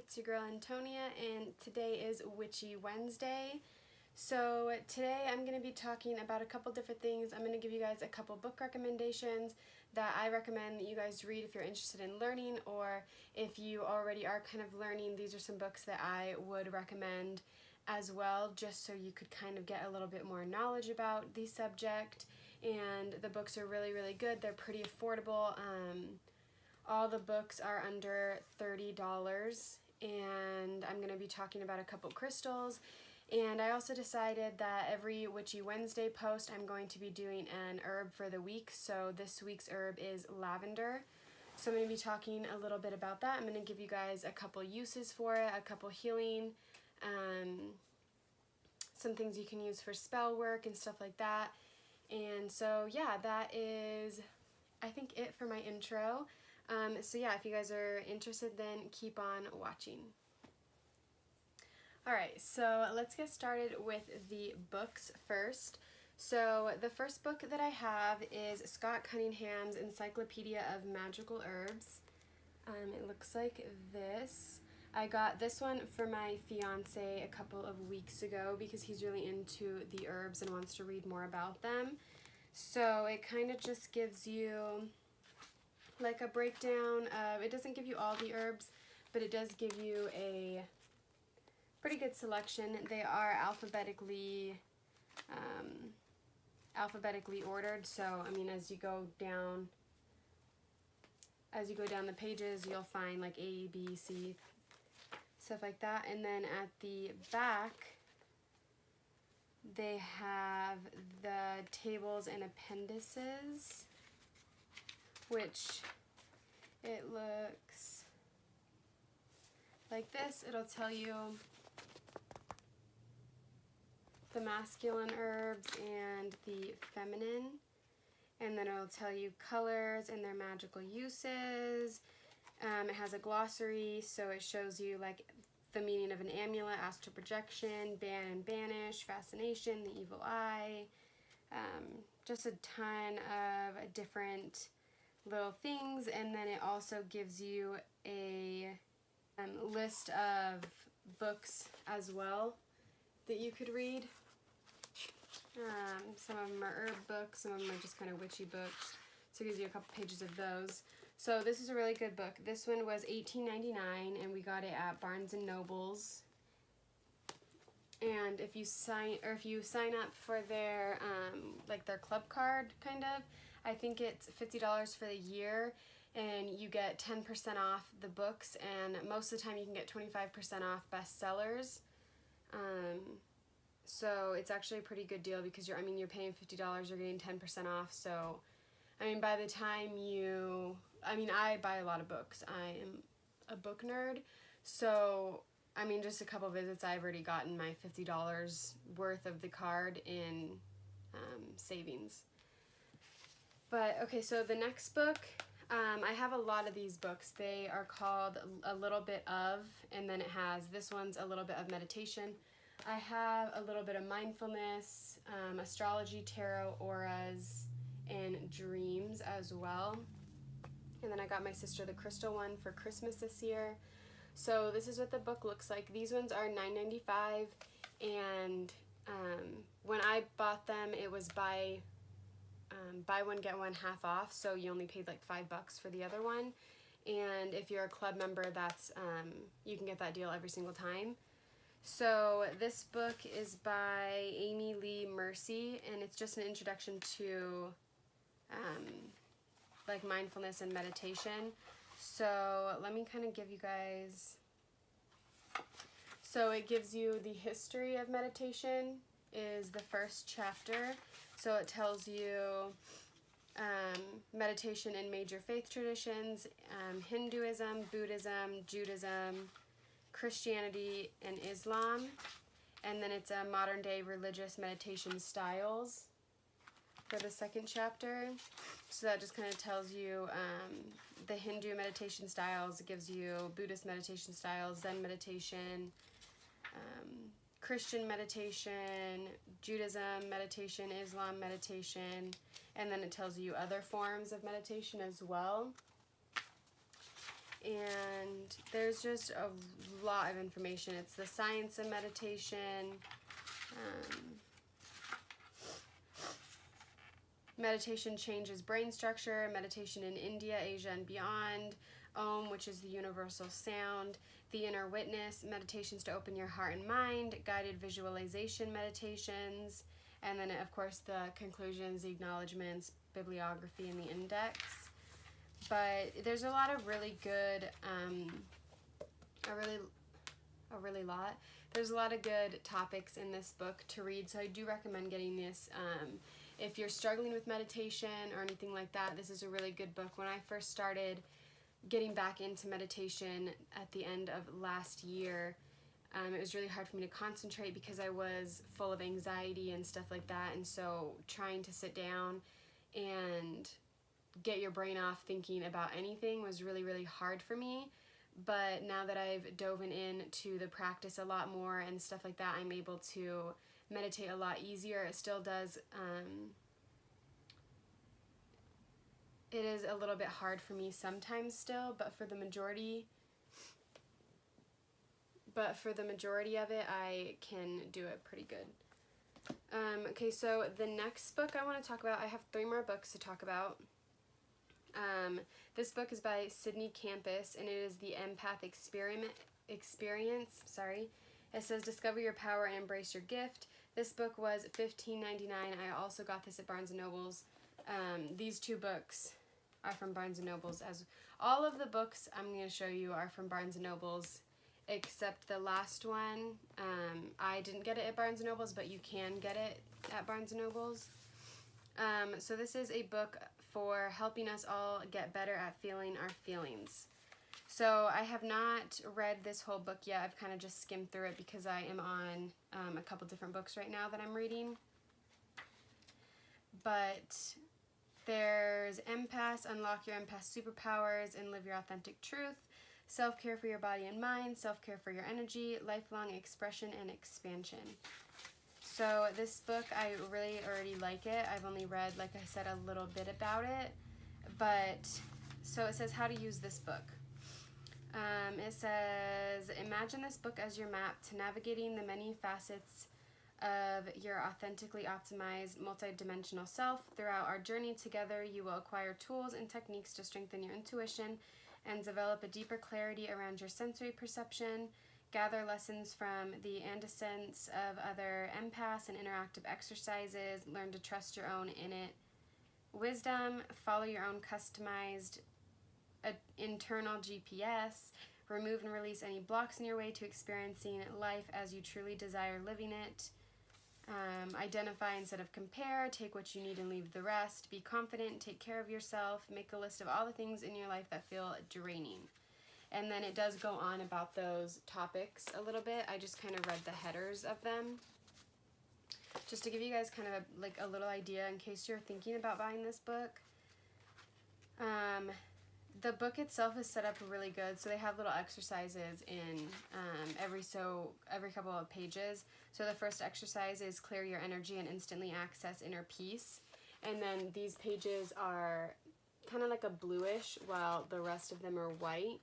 it's your girl Antonia, and today is Witchy Wednesday. So today I'm going to be talking about a couple different things. I'm going to give you guys a couple book recommendations that I recommend that you guys read if you're interested in learning, or if you already are kind of learning, these are some books that I would recommend as well, just so you could kind of get a little bit more knowledge about the subject. And the books are really, really good. They're pretty affordable. All the books are under $30, and I'm going to be talking about a couple crystals. And I also decided that every Witchy Wednesday post I'm going to be doing an herb for the week. So this week's herb is lavender. So I'm going to be talking a little bit about that. I'm going to give you guys a couple uses for it, a couple healing, some things you can use for spell work and stuff like that. And so yeah, that is, I think, it for my intro. So yeah, if you guys are interested, then keep on watching. Alright, so let's get started with the books first. So the first book that I have is Scott Cunningham's Encyclopedia of Magical Herbs. It looks like this. I got this one for my fiance a couple of weeks ago because he's really into the herbs and wants to read more about them. So it kind of just gives you like a breakdown of, it doesn't give you all the herbs, but it does give you a pretty good selection. They are alphabetically ordered, so I mean, as you go down the pages, you'll find like A, B, C, stuff like that. And then at the back they have the tables and appendices, which it looks like this. It'll tell you the masculine herbs and the feminine, and then it'll tell you colors and their magical uses. It has a glossary, so it shows you like the meaning of an amulet, astral projection, ban and banish, fascination, the evil eye, just a ton of different little things. And then it also gives you a list of books as well that you could read. Some of them are herb books, some of them are just kind of witchy books, so it gives you a couple pages of those. So this is a really good book. This one was $18.99, and we got it at Barnes and Nobles. And if you sign up for their like their club card, kind of, I think it's $50 for the year, and you get 10% off the books, and most of the time you can get 25% off bestsellers. So it's actually a pretty good deal because you're paying $50, you're getting 10% off. So I mean, by the time I buy a lot of books. I am a book nerd, so I mean, just a couple visits, I've already gotten my $50 worth of the card in savings. But okay, so the next book, I have a lot of these books. They are called A Little Bit Of, and then it has, this one's A Little Bit of Meditation. I have a little bit of mindfulness, astrology, tarot, auras, and dreams as well. And then I got my sister the crystal one for Christmas this year. So this is what the book looks like. These ones are $9.95, and when I bought them, it was buy one get one half off, so you only paid like $5 for the other one. And if you're a club member, that's you can get that deal every single time. So this book is by Amy Lee Mercy, and it's just an introduction to like mindfulness and meditation. So let me kind of give you guys, so it gives you the history of meditation is the first chapter. So it tells you meditation in major faith traditions, Hinduism, Buddhism, Judaism, Christianity, and Islam. And then it's a modern day religious meditation styles for the second chapter. So that just kind of tells you the Hindu meditation styles. It gives you Buddhist meditation styles, Zen meditation, Christian meditation, Judaism meditation, Islam meditation, and then it tells you other forms of meditation as well. and there's just a lot of information. It's the science of meditation. Meditation changes brain structure, meditation in India, Asia, and beyond, Om, which is the universal sound, the inner witness, meditations to open your heart and mind, guided visualization meditations, and then, of course, the conclusions, the acknowledgments, bibliography, and the index. But there's a lot of really good, there's a lot of good topics in this book to read, so I do recommend getting this. If you're struggling with meditation or anything like that, this is a really good book. When I first started getting back into meditation at the end of last year, it was really hard for me to concentrate because I was full of anxiety and stuff like that, and so trying to sit down and get your brain off thinking about anything was really, really hard for me. But now that I've dove into the practice a lot more and stuff like that, I'm able to meditate a lot easier. It still does, it is a little bit hard for me sometimes still, but for the majority of it, I can do it pretty good. Okay, so the next book I want to talk about, I have 3 more books to talk about. This book is by Sydney Campos, and it is the Empath Experience. It says, Discover Your Power and Embrace Your Gift. This book was $15.99. I also got this at Barnes & Noble's. These 2 books are from Barnes & Noble's. As all of the books I'm going to show you are from Barnes & Noble's, except the last one. I didn't get it at Barnes & Noble's, but you can get it at Barnes & Noble's. So this is a book for helping us all get better at feeling our feelings. So I have not read this whole book yet. I've kind of just skimmed through it because I am on a couple different books right now that I'm reading. But there's Empaths, Unlock Your Empath Superpowers and Live Your Authentic Truth, Self-Care for Your Body and Mind, Self-Care for Your Energy, Lifelong Expression and Expansion. So this book, I really already like it. I've only read, like I said, a little bit about it. But, so it says how to use this book. It says, imagine this book as your map to navigating the many facets of your authentically optimized, multidimensional self. Throughout our journey together, you will acquire tools and techniques to strengthen your intuition and develop a deeper clarity around your sensory perception. Gather lessons from the antecedents of other empaths and interactive exercises. Learn to trust your own innate wisdom. Follow your own customized internal GPS. Remove and release any blocks in your way to experiencing life as you truly desire living it. Identify instead of compare. Take what you need and leave the rest. Be confident. Take care of yourself. Make a list of all the things in your life that feel draining. And then it does go on about those topics a little bit. I just kind of read the headers of them, just to give you guys kind of a little idea in case you're thinking about buying this book. The book itself is set up really good. So they have little exercises in every couple of pages. So the first exercise is clear your energy and instantly access inner peace. And then these pages are kind of like a bluish, while the rest of them are white.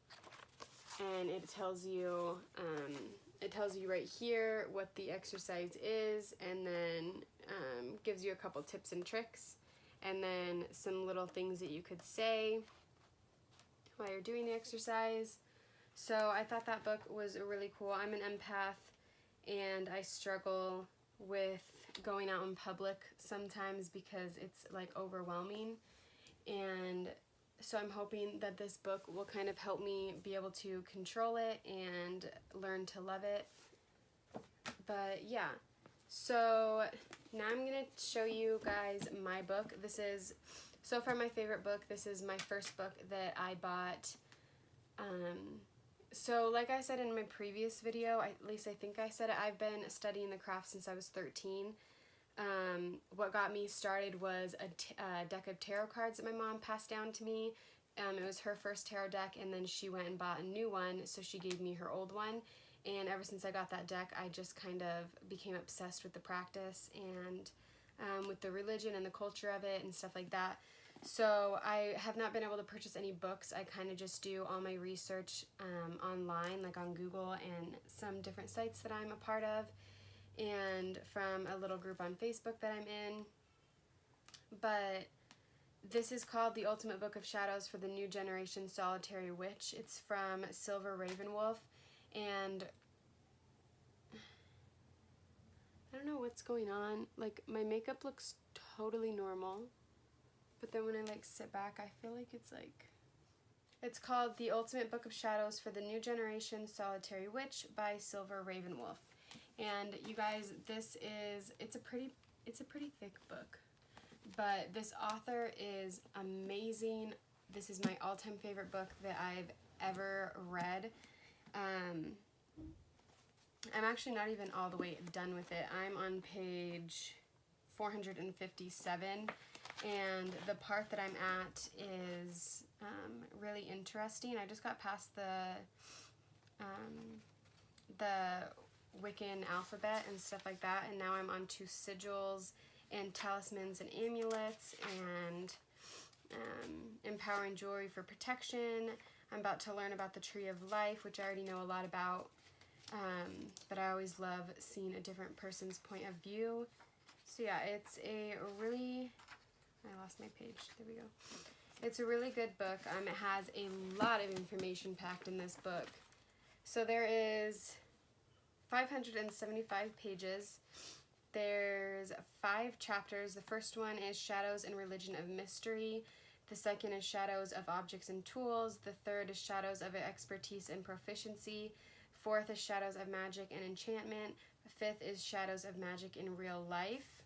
And it tells you right here what the exercise is, and then gives you a couple tips and tricks, and then some little things that you could say while you're doing the exercise. So I thought that book was really cool. I'm an empath, and I struggle with going out in public sometimes because it's like overwhelming, and so I'm hoping that this book will kind of help me be able to control it and learn to love it. But yeah, so now I'm going to show you guys my book. This is so far my favorite book. This is my first book that I bought. So like I said in my previous video, at least I think I said it, I've been studying the craft since I was 13. What got me started was a deck of tarot cards that my mom passed down to me. It was her first tarot deck, and then she went and bought a new one, so she gave me her old one. And ever since I got that deck, I just kind of became obsessed with the practice and with the religion and the culture of it and stuff like that. So I have not been able to purchase any books. I kind of just do all my research online, like on Google and some different sites that I'm a part of, and from a little group on Facebook that I'm in. But this is called The Ultimate Book of Shadows for the New Generation Solitary Witch. It's from Silver Ravenwolf, and I don't know what's going on. Like, my makeup looks totally normal, but then when I like sit back, I feel like it's called The Ultimate Book of Shadows for the New Generation Solitary Witch by Silver Ravenwolf. And you guys, it's a pretty thick book, but this author is amazing. This is my all-time favorite book that I've ever read. I'm actually not even all the way done with it. I'm on page 457, and the part that I'm at is really interesting. I just got past the Wiccan alphabet and stuff like that, and now I'm on to sigils and talismans and amulets and empowering jewelry for protection. I'm about to learn about the Tree of Life, which I already know a lot about, but I always love seeing a different person's point of view. So yeah, it's a really, I lost my page, there we go. It's a really good book. It has a lot of information packed in this book. So there is 575 pages. There's 5 chapters. The first one is Shadows and Religion of Mystery. The second is Shadows of Objects and Tools. The third is Shadows of Expertise and Proficiency. Fourth is Shadows of Magic and Enchantment. The fifth is Shadows of Magic in Real Life.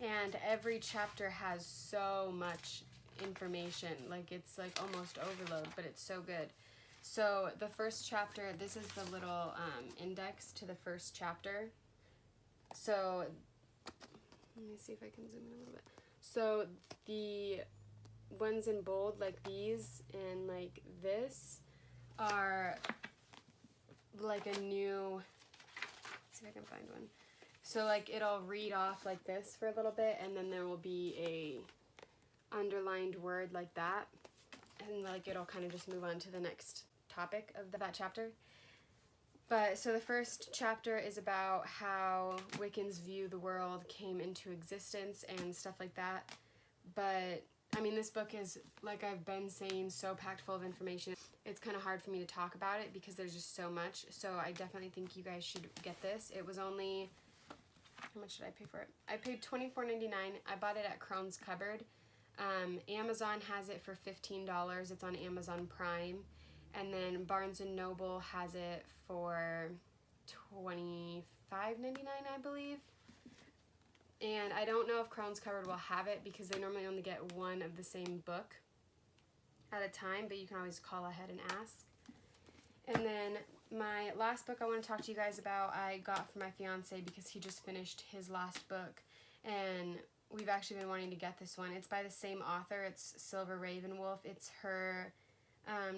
And every chapter has so much information. Like, it's like almost overload, but it's so good. So the first chapter, this is the little index to the first chapter. So let me see if I can zoom in a little bit. So the ones in bold, like these and like this, are like a new, let's see if I can find one. So like it'll read off like this for a little bit, and then there will be a underlined word like that, and like it'll kind of just move on to the next topic of that chapter. But so the first chapter is about how Wiccans view the world came into existence and stuff like that. But I mean, this book is, like I've been saying, so packed full of information. It's kind of hard for me to talk about it because there's just so much. So I definitely think you guys should get this. It was only, how much did I pay for it? I paid $24.99. I bought it at Crone's Cupboard. Amazon has it for $15. It's on Amazon Prime. And then Barnes & Noble has it for $25.99, I believe. And I don't know if Crone's Cupboard will have it because they normally only get one of the same book at a time, but you can always call ahead and ask. And then my last book I want to talk to you guys about, I got for my fiance because he just finished his last book, and we've actually been wanting to get this one. It's by the same author. It's Silver Ravenwolf. It's her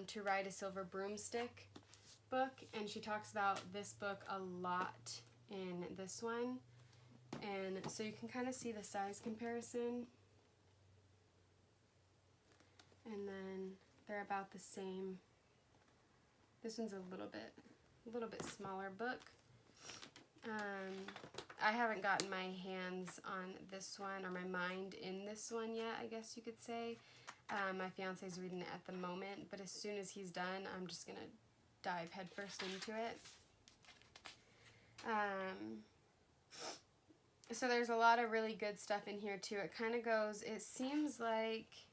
To Ride a Silver Broomstick book, and she talks about this book a lot in this one. And so you can kind of see the size comparison, and then they're about the same. This one's a little bit smaller book. I haven't gotten my hands on this one, or my mind in this one yet, I guess you could say. My fiance's reading it at the moment, but as soon as he's done, I'm just gonna dive headfirst into it. So there's a lot of really good stuff in here too. It kind of goes, it seems like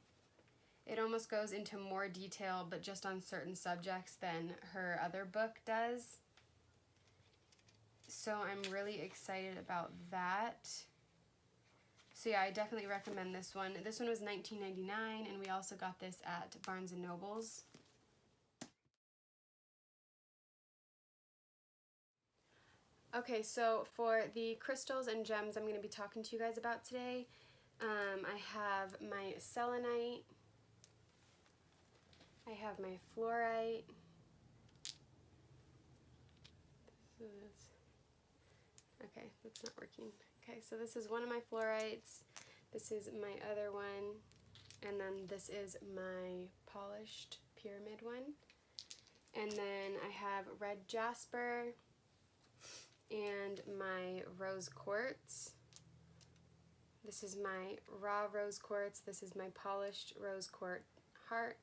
it almost goes into more detail, but just on certain subjects than her other book does. So I'm really excited about that. So yeah, I definitely recommend this one. This one was $19.99, and we also got this at Barnes & Noble's. Okay, so for the crystals and gems I'm going to be talking to you guys about today, I have my Selenite, I have my Flourite, okay, that's not working. Okay, so this is one of my Flourites. This is my other one, and then this is my polished pyramid one. And then I have red jasper and my rose quartz. This is my raw rose quartz. This is my polished rose quartz heart.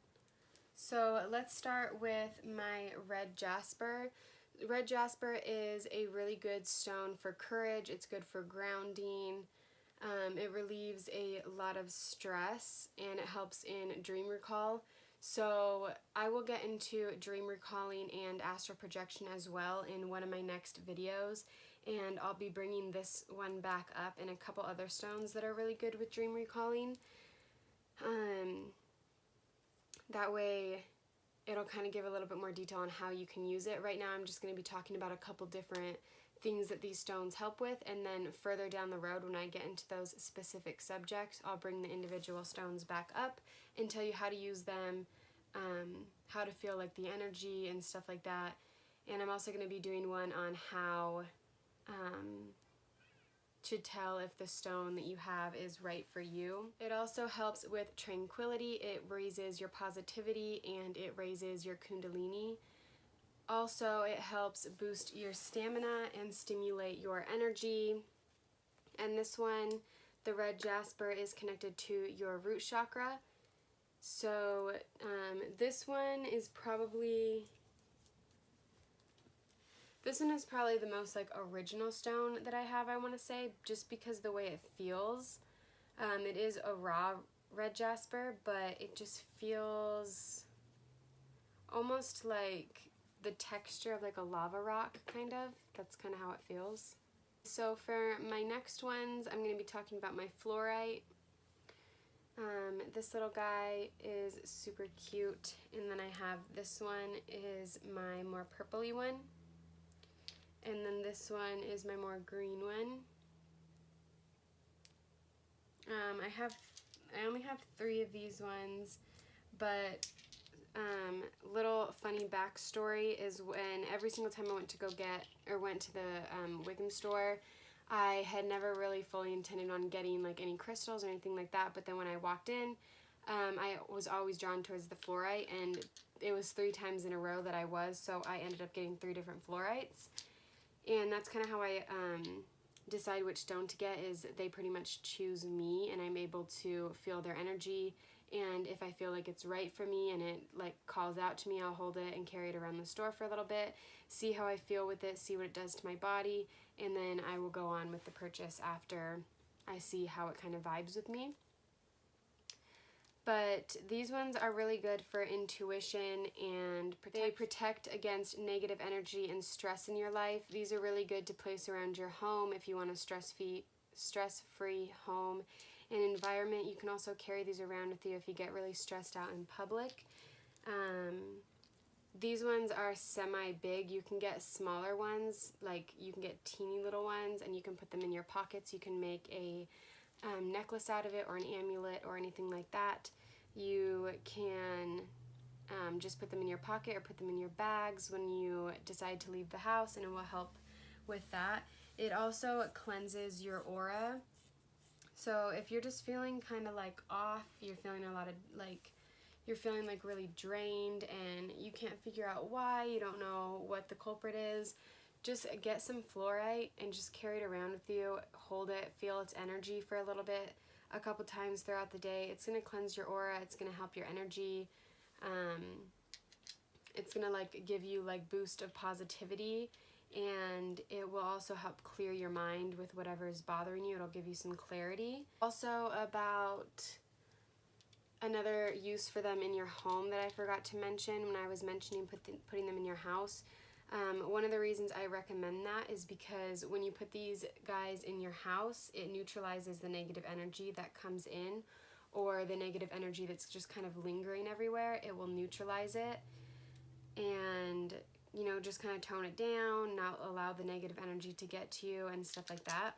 So let's start with my red jasper. Red jasper is a really good stone for courage. It's good for grounding. It relieves a lot of stress, and it helps in dream recall. So I will get into dream recalling and astral projection as well in one of my next videos, and I'll be bringing this one back up and a couple other stones that are really good with dream recalling. That way it'll kind of give a little bit more detail on how you can use it. Right now I'm just going to be talking about a couple different things that these stones help with, and then further down the road when I get into those specific subjects, I'll bring the individual stones back up and tell you how to use them, how to feel like the energy and stuff like that. And I'm also going to be doing one on how to tell if the stone that you have is right for you. It also helps with tranquility. It raises your positivity and it raises your kundalini. Also, it helps boost your stamina and stimulate your energy. And this one, the red jasper, is connected to your root chakra. So this one is probably the most like original stone that I have, I want to say, just because the way it feels. It is a raw red jasper, but it just feels almost like the texture of like a lava rock, kind of. That's kind of how it feels. So for my next ones, I'm going to be talking about my Flourite. This little guy is super cute, and then I have this one is my more purpley one, and then this one is my more green one. I only have 3 of these ones, but little funny backstory is when every single time I went to the Wickham store, I had never really fully intended on getting like any crystals or anything like that, but then when I walked in, I was always drawn towards the Flourite, and it was 3 times in a row that I was, so I ended up getting 3 different Flourites. And that's kind of how I decide which stone to get, is they pretty much choose me, and I'm able to feel their energy, and if I feel like it's right for me and it like calls out to me, I'll hold it and carry it around the store for a little bit, see how I feel with it, see what it does to my body, and then I will go on with the purchase after I see how it kind of vibes with me. But these ones are really good for intuition, and they protect against negative energy and stress in your life. These are really good to place around your home if you want a stress-free home and environment. You can also carry these around with you if you get really stressed out in public. These ones are semi-big. You can get smaller ones, like you can get teeny little ones, and you can put them in your pockets. You can make a necklace out of it, or an amulet, or anything like that. You can just put them in your pocket or put them in your bags when you decide to leave the house, and it will help with that. It also cleanses your aura. So if you're just feeling kind of like off, you're feeling like really drained and you can't figure out why, you don't know what the culprit is, just get some Flourite and just carry it around with you. Hold it, feel its energy for a little bit, a couple times throughout the day. It's going to cleanse your aura, it's going to help your energy, it's going to like give you like boost of positivity, and it will also help clear your mind with whatever is bothering you. It'll give you some clarity. Also, about another use for them in your home that I forgot to mention when I was mentioning putting them in your house. One of the reasons I recommend that is because when you put these guys in your house, it neutralizes the negative energy that comes in, or the negative energy that's just kind of lingering everywhere. It will neutralize it and, you know, just kind of tone it down, not allow the negative energy to get to you and stuff like that.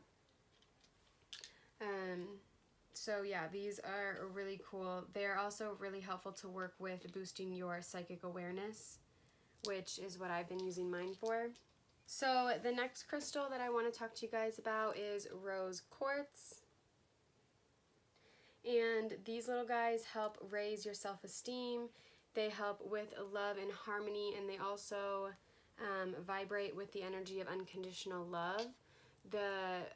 So yeah, these are really cool. They're also really helpful to work with boosting your psychic awareness, which is what I've been using mine for. So the next crystal that I want to talk to you guys about is rose quartz. And these little guys help raise your self-esteem. They help with love and harmony, and they also vibrate with the energy of unconditional love. The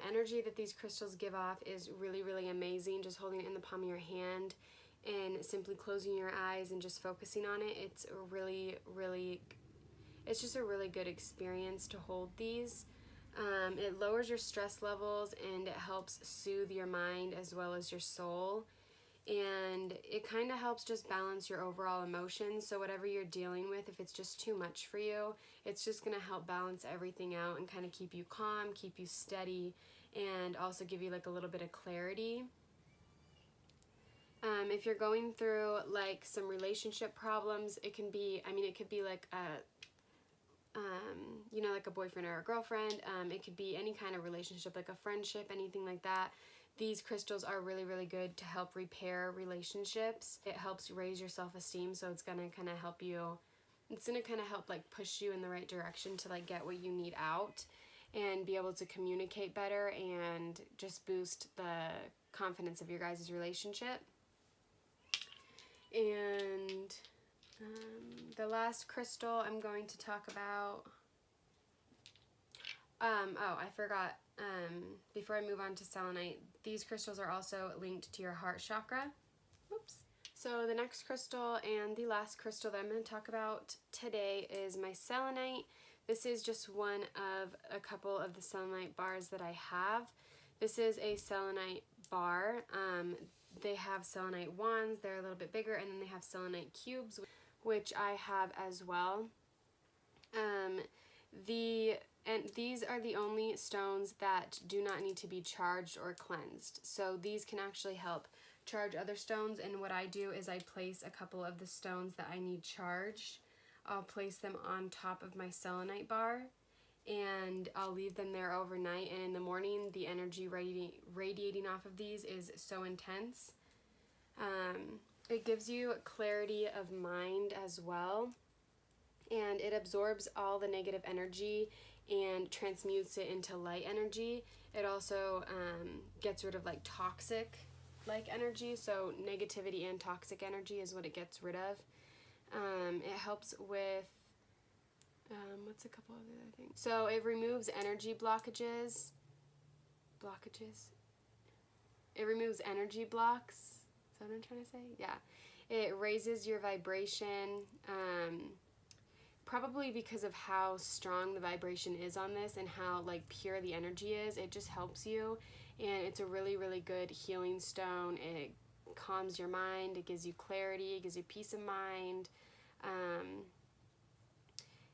energy that these crystals give off is really, really amazing. Just holding it in the palm of your hand and simply closing your eyes and just focusing on it, it's just a really good experience to hold these. It lowers your stress levels and it helps soothe your mind as well as your soul. And it kind of helps just balance your overall emotions. So whatever you're dealing with, if it's just too much for you, it's just going to help balance everything out and kind of keep you calm, keep you steady, and also give you like a little bit of clarity. If you're going through like some relationship problems, it can be, it could be like like a boyfriend or a girlfriend. It could be any kind of relationship, like a friendship, anything like that. These crystals are really, really good to help repair relationships. It helps raise your self-esteem, so it's gonna kind of help you. It's gonna kind of help like push you in the right direction to like get what you need out and be able to communicate better and just boost the confidence of your guys' relationship. And the last crystal I'm going to talk about, I forgot, before I move on to selenite, these crystals are also linked to your heart chakra. Oops. So the next crystal and the last crystal that I'm going to talk about today is my selenite. This is just one of a couple of the selenite bars that I have. This is a selenite bar. They have selenite wands, they're a little bit bigger, and then they have selenite cubes, which I have as well. These are the only stones that do not need to be charged or cleansed. So these can actually help charge other stones, and what I do is I place a couple of the stones that I need charged. I'll place them on top of my selenite bar, and I'll leave them there overnight, and in the morning the energy radiating off of these is so intense. It gives you clarity of mind as well, and it absorbs all the negative energy and transmutes it into light energy. It also gets rid of like toxic like energy, so negativity and toxic energy is what it gets rid of. It helps with what's a couple of other things? So it removes energy blockages. It removes energy blocks. Is that what I'm trying to say? Yeah. It raises your vibration, probably because of how strong the vibration is on this and how like pure the energy is. It just helps you, and it's a really, really good healing stone. It calms your mind, it gives you clarity, it gives you peace of mind.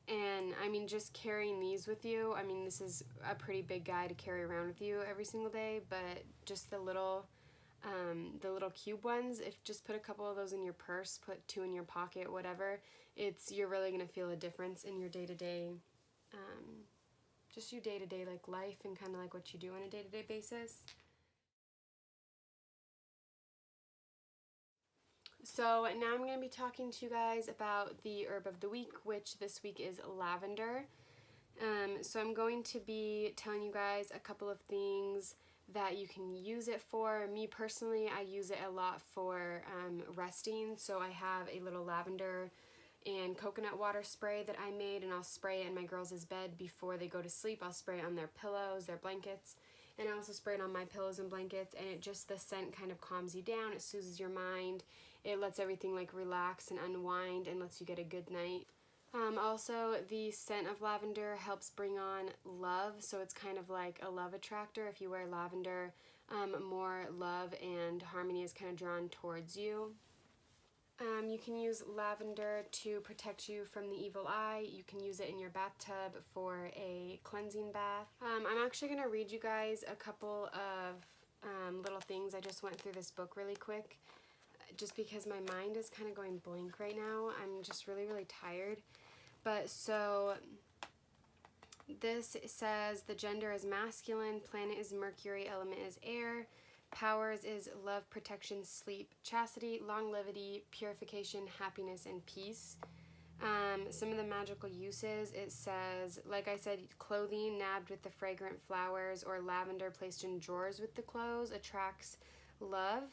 And just carrying these with you, this is a pretty big guy to carry around with you every single day, but just the little cube ones, just put a couple of those in your purse, put 2 in your pocket, whatever, you're really going to feel a difference in your day-to-day, just your day-to-day like life and kind of like what you do on a day-to-day basis. So now I'm going to be talking to you guys about the herb of the week, which this week is lavender. So I'm going to be telling you guys a couple of things that you can use it for. Me personally, I use it a lot for resting. So I have a little lavender and coconut water spray that I made, and I'll spray it in my girls' bed before they go to sleep. I'll spray it on their pillows, their blankets, and I also spray it on my pillows and blankets, and the scent kind of calms you down. It soothes your mind. It lets everything like relax and unwind and lets you get a good night. Also, the scent of lavender helps bring on love, so it's kind of like a love attractor. If you wear lavender, more love and harmony is kind of drawn towards you. You can use lavender to protect you from the evil eye. You can use it in your bathtub for a cleansing bath. I'm actually going to read you guys a couple of little things. I just went through this book really quick just because my mind is kind of going blank right now. I'm just really, really tired. But so this says the gender is masculine, planet is Mercury, element is air, powers is love, protection, sleep, chastity, longevity, purification, happiness, and peace. Some of the magical uses, it says, like I said, clothing nabbed with the fragrant flowers or lavender placed in drawers with the clothes attracts love.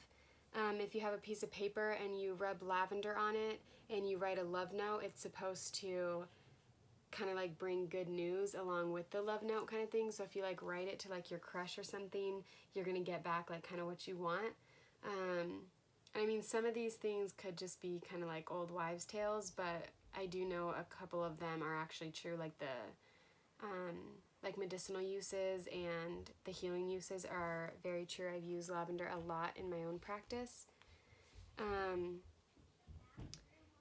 If you have a piece of paper and you rub lavender on it and you write a love note, it's supposed to kind of like bring good news along with the love note kind of thing. So if you like write it to like your crush or something, you're gonna get back like kind of what you want. I mean, some of these things could just be kind of like old wives' tales, but I do know a couple of them are actually true, like the like medicinal uses and the healing uses are very true. I've used lavender a lot in my own practice.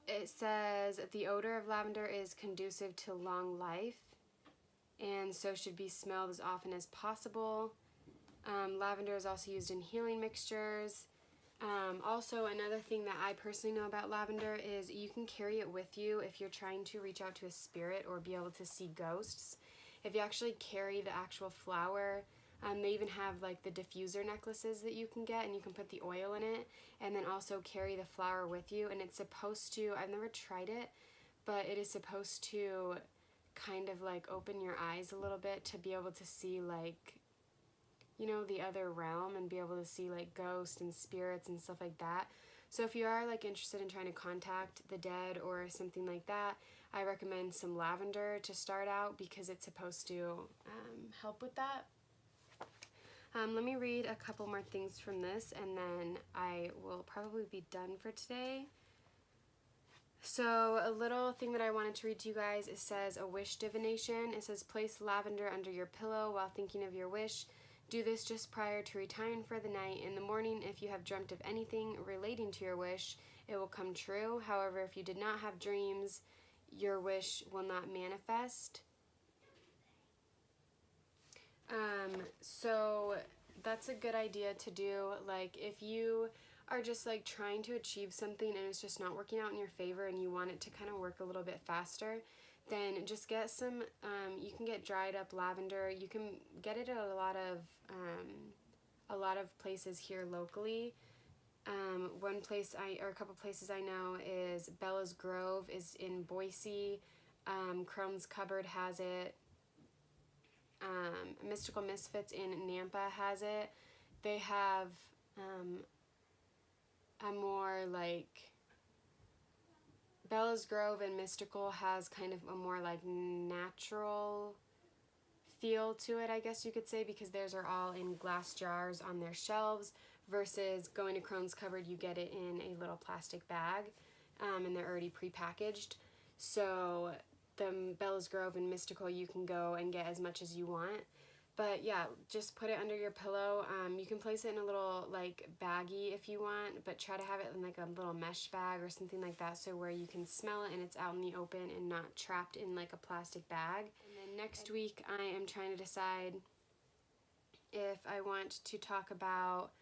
It says the odor of lavender is conducive to long life and so should be smelled as often as possible. Lavender is also used in healing mixtures. Also, another thing that I personally know about lavender is you can carry it with you if you're trying to reach out to a spirit or be able to see ghosts. If you actually carry the actual flower, they even have like the diffuser necklaces that you can get, and you can put the oil in it and then also carry the flower with you, and it's supposed to, I've never tried it, but it is supposed to kind of like open your eyes a little bit to be able to see like, you know, the other realm and be able to see like ghosts and spirits and stuff like that. So if you are like interested in trying to contact the dead or something like that, I recommend some lavender to start out because it's supposed to help with that. Let me read a couple more things from this and then I will probably be done for today. So a little thing that I wanted to read to you guys, it says a wish divination. It says place lavender under your pillow while thinking of your wish. Do this just prior to retiring for the night. In the morning, if you have dreamt of anything relating to your wish, it will come true. However, if you did not have dreams, your wish will not manifest. So that's a good idea to do. Like if you are just like trying to achieve something and it's just not working out in your favor and you want it to kind of work a little bit faster, then just get some, you can get dried up lavender. You can get it at a lot of places here locally. One place or a couple places I know is Bella's Grove is in Boise. Chrome's Cupboard has it. Mystical Misfits in Nampa has it. They have a more like Bella's Grove and Mystical has kind of a more like natural feel to it, I guess you could say, because theirs are all in glass jars on their shelves versus going to Chrome's Cupboard, you get it in a little plastic bag and they're already pre-packaged. So the Bella's Grove and Mystical, you can go and get as much as you want. But yeah, just put it under your pillow. You can place it in a little like baggie if you want, but try to have it in like a little mesh bag or something like that, so where you can smell it and it's out in the open and not trapped in like a plastic bag. And then next week I am trying to decide if I want to talk about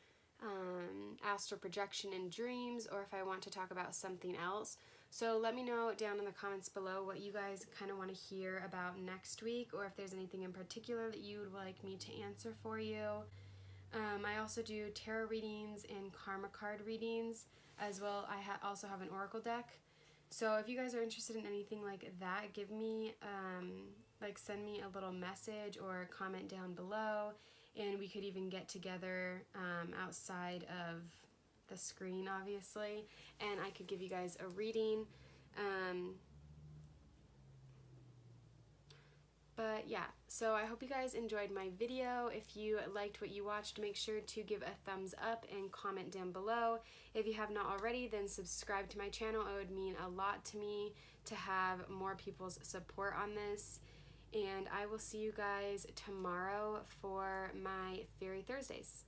astral projection and dreams or if I want to talk about something else. So let me know down in the comments below what you guys kind of want to hear about next week, or if there's anything in particular that you would like me to answer for you. I also do tarot readings and karma card readings as well. I also have an oracle deck. So if you guys are interested in anything like that, give me, send me a little message or comment down below, and we could even get together outside of the screen, obviously, and I could give you guys a reading. But yeah, so I hope you guys enjoyed my video. If you liked what you watched, make sure to give a thumbs up and comment down below. If you have not already, then subscribe to my channel. It would mean a lot to me to have more people's support on this. And I will see you guys tomorrow for my Fairy Thursdays.